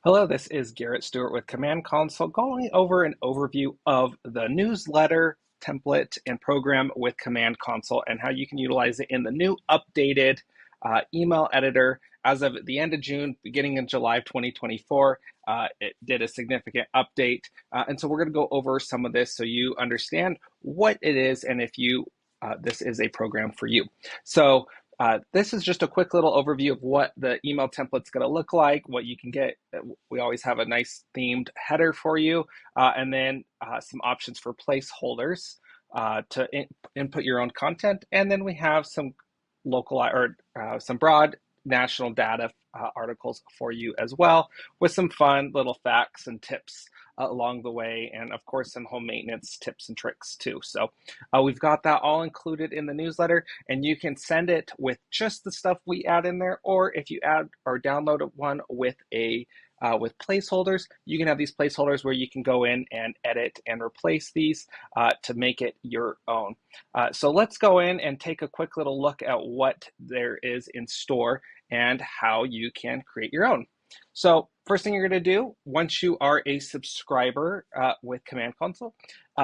Hello, this is Garrett Stewart with Command Console going over an overview of the newsletter template and program with Command Console and how you can utilize it in the new updated email editor. As of the end of June, beginning in July of 2024, it did a significant update. And so we're going to go over some of this so you understand what it is and if this is a program for you. So this is just a quick little overview of what the email template's going to look like, what you can get. We always have a nice themed header for you, and then some options for placeholders to input your own content. And then we have some local or some broad national data articles for you as well, with some fun little facts and tips along the way, and of course some home maintenance tips and tricks too. So we've got that all included in the newsletter, and you can send it with just the stuff we add in there, or if you add or download one with with placeholders, you can have these placeholders where you can go in and edit and replace these to make it your own. So let's go in and take a quick little look at what there is in store and how you can create your own. So first thing you're going to do once you are a subscriber with Command Console,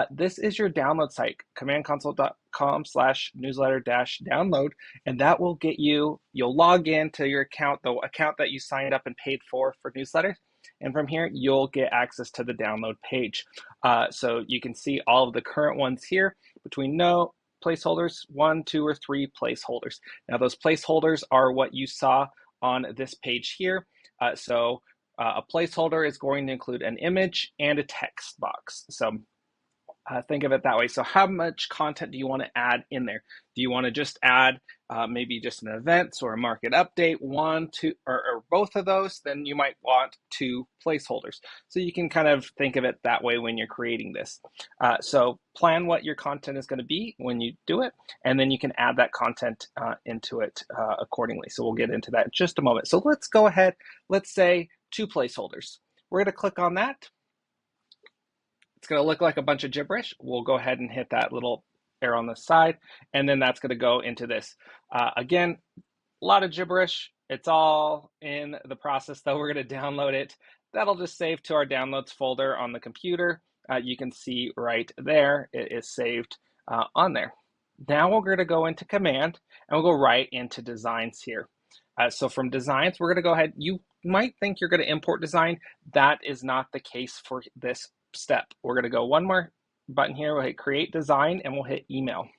this is your download site, commandconsole.com/newsletter-download, and that will get you'll log into your account, the account that you signed up and paid for newsletters. And from here, you'll get access to the download page. So you can see all of the current ones here between no placeholders, 1, 2, or 3 placeholders. Now those placeholders are what you saw on this page here. A placeholder is going to include an image and a text box. So think of it that way. So how much content do you want to add in there? Do you want to just add maybe just an events or a market update, one, two, or both of those? Then you might want 2 placeholders. So you can kind of think of it that way when you're creating this. So plan what your content is going to be when you do it, and then you can add that content into it accordingly. So we'll get into that in just a moment. So let's go ahead. Let's say 2 placeholders. We're going to click on that. It's going to look like a bunch of gibberish. We'll go ahead and hit that little arrow on the side, and then that's going to go into this. Again, a lot of gibberish. It's all in the process, though. We're going to download it. That'll just save to our downloads folder on the computer. You can see right there, it is saved on there. Now we're going to go into Command, and we'll go right into Designs here. So from Designs, we're going to go ahead. You might think you're going to import design. That is not the case for this step. We're going to go one more button here. We'll hit Create Design, and we'll hit Email.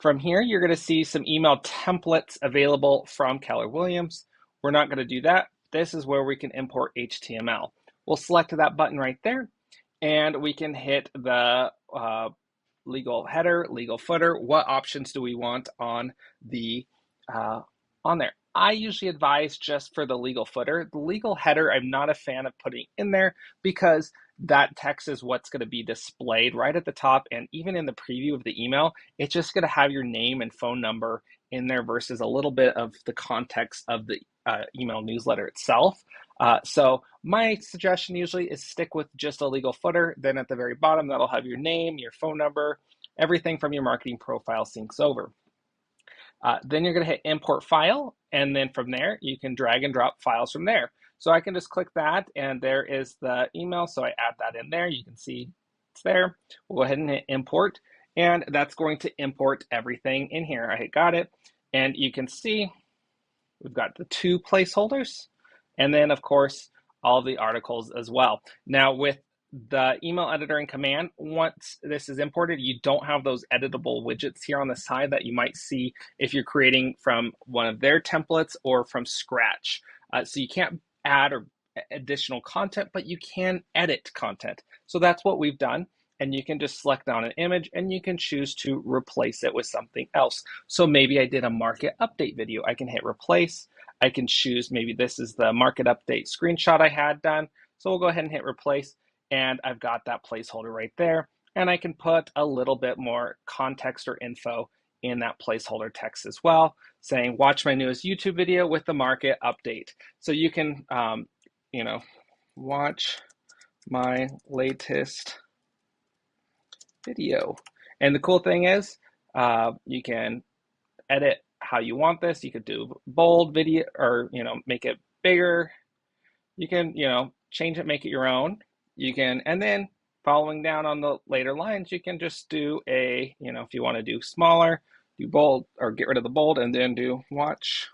From here, you're going to see some email templates available from Keller Williams. We're not going to do that. This is where we can import HTML. We'll select that button right there, and we can hit the legal header, legal footer. What options do we want on there? I usually advise just for the legal footer. The legal header, I'm not a fan of putting in there because that text is what's going to be displayed right at the top. And even in the preview of the email, it's just going to have your name and phone number in there versus a little bit of the context of the email newsletter itself. So my suggestion usually is stick with just a legal footer. Then at the very bottom, that'll have your name, your phone number, everything from your marketing profile syncs over. Then you're going to hit Import File, and then from there, you can drag and drop files from there. So I can just click that, and there is the email, so I add that in there. You can see it's there. We'll go ahead and hit Import, and that's going to import everything in here. I hit Got It, and you can see we've got the 2 placeholders, and then, of course, all the articles as well. Now, with the email editor and Command, once this is imported, you don't have those editable widgets here on the side that you might see if you're creating from one of their templates or from scratch. So you can't add or additional content, but you can edit content. So that's what we've done. And you can just select down an image and you can choose to replace it with something else. So maybe I did a market update video. I can hit replace. I can choose, maybe this is the market update screenshot I had done. So we'll go ahead and hit replace. And I've got that placeholder right there. And I can put a little bit more context or info in that placeholder text as well, saying, watch my newest YouTube video with the market update. So you can, watch my latest video. And the cool thing is, you can edit how you want this. You could do bold video or, make it bigger, You can, change it, make it your own. You can, and then following down on the later lines, you can just do if you want to do smaller, do bold or get rid of the bold and then do watch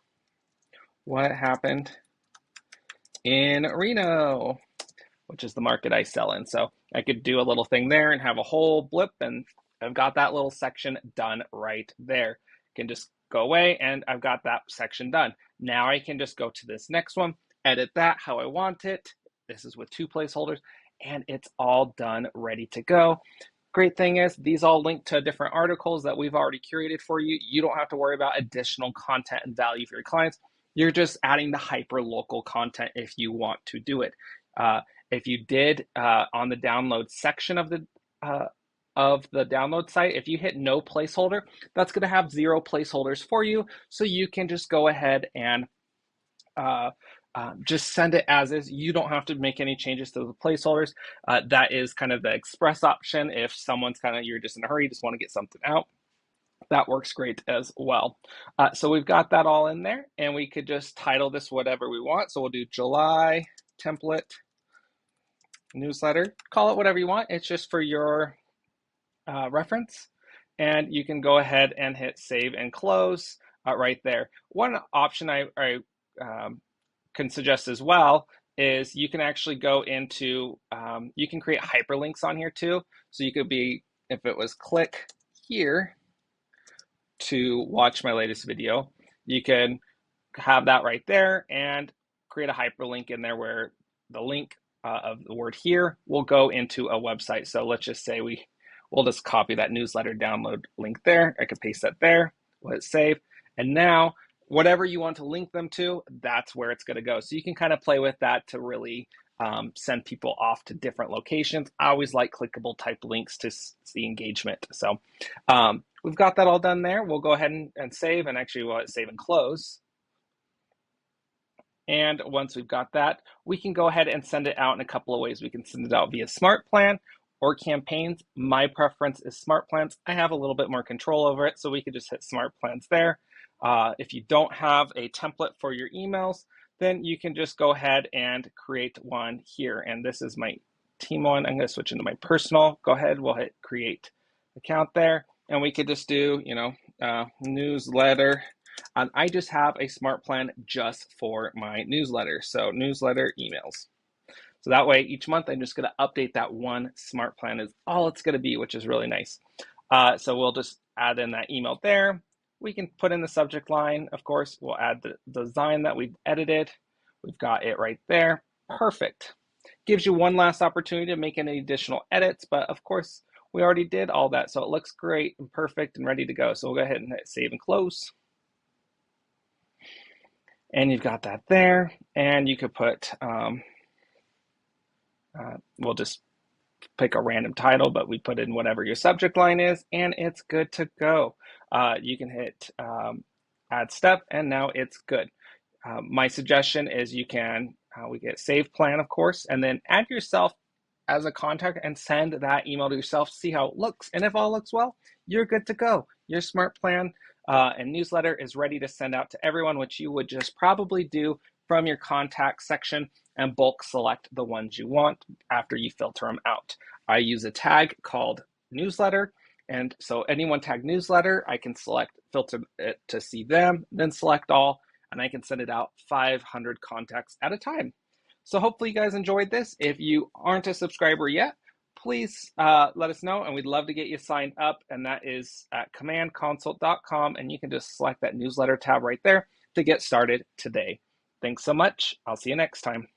what happened in Reno, which is the market I sell in. So I could do a little thing there and have a whole blip, and I've got that little section done right there. Can just go away and I've got that section done. Now I can just go to this next one, edit that how I want it. This is with 2 placeholders, and it's all done, ready to go. Great thing is these all link to different articles that we've already curated for you. You don't have to worry about additional content and value for your clients. You're just adding the hyper local content if you want to do it. If you did on the download section of the download site, if you hit no placeholder, that's going to have 0 placeholders for you. So you can just go ahead and just send it as is. You don't have to make any changes to the placeholders. That is kind of the express option. If someone's you're just in a hurry, just want to get something out, that works great as well. So we've got that all in there, and we could just title this whatever we want. So we'll do July template newsletter. Call it whatever you want. It's just for your reference. And you can go ahead and hit save and close right there. One option I can suggest as well is you can actually go into, you can create hyperlinks on here too. So you could be, if it was click here to watch my latest video, you can have that right there and create a hyperlink in there where the link of the word here will go into a website. So let's just say we'll just copy that newsletter download link there. I could paste that there, we'll hit save. And now whatever you want to link them to, that's where it's going to go. So you can kind of play with that to really send people off to different locations. I always like clickable type links to see engagement. So we've got that all done there. We'll go ahead and save, and actually we'll save and close. And once we've got that, we can go ahead and send it out in a couple of ways. We can send it out via Smart Plan or campaigns. My preference is Smart Plans. I have a little bit more control over it, so we could just hit Smart Plans there. If you don't have a template for your emails, then you can just go ahead and create one here. And this is my team one. I'm going to switch into my personal. Go ahead, we'll hit create account there. And we could just do, newsletter. I just have a Smart Plan just for my newsletter. So newsletter emails. So that way each month I'm just going to update that one Smart Plan is all it's going to be, which is really nice. So we'll just add in that email there. We can put in the subject line. Of course, we'll add the design that we've edited. We've got it right there. Perfect. Gives you one last opportunity to make any additional edits, but of course, we already did all that. So it looks great and perfect and ready to go. So we'll go ahead and hit save and close. And you've got that there. And you could put, we'll just pick a random title, but we put in whatever your subject line is, and it's good to go. You can hit add step, and now it's good. My suggestion is you can, we get save plan, of course, and then add yourself as a contact and send that email to yourself, see how it looks. And if all looks well, you're good to go. Your Smart Plan and newsletter is ready to send out to everyone, which you would just probably do from your contact section and bulk select the ones you want after you filter them out. I use a tag called newsletter. And so anyone tag newsletter, I can filter it to see them, then select all, and I can send it out 500 contacts at a time. So hopefully you guys enjoyed this. If you aren't a subscriber yet, please let us know, and we'd love to get you signed up, and that is at commandconsult.com, and you can just select that newsletter tab right there to get started today. Thanks so much. I'll see you next time.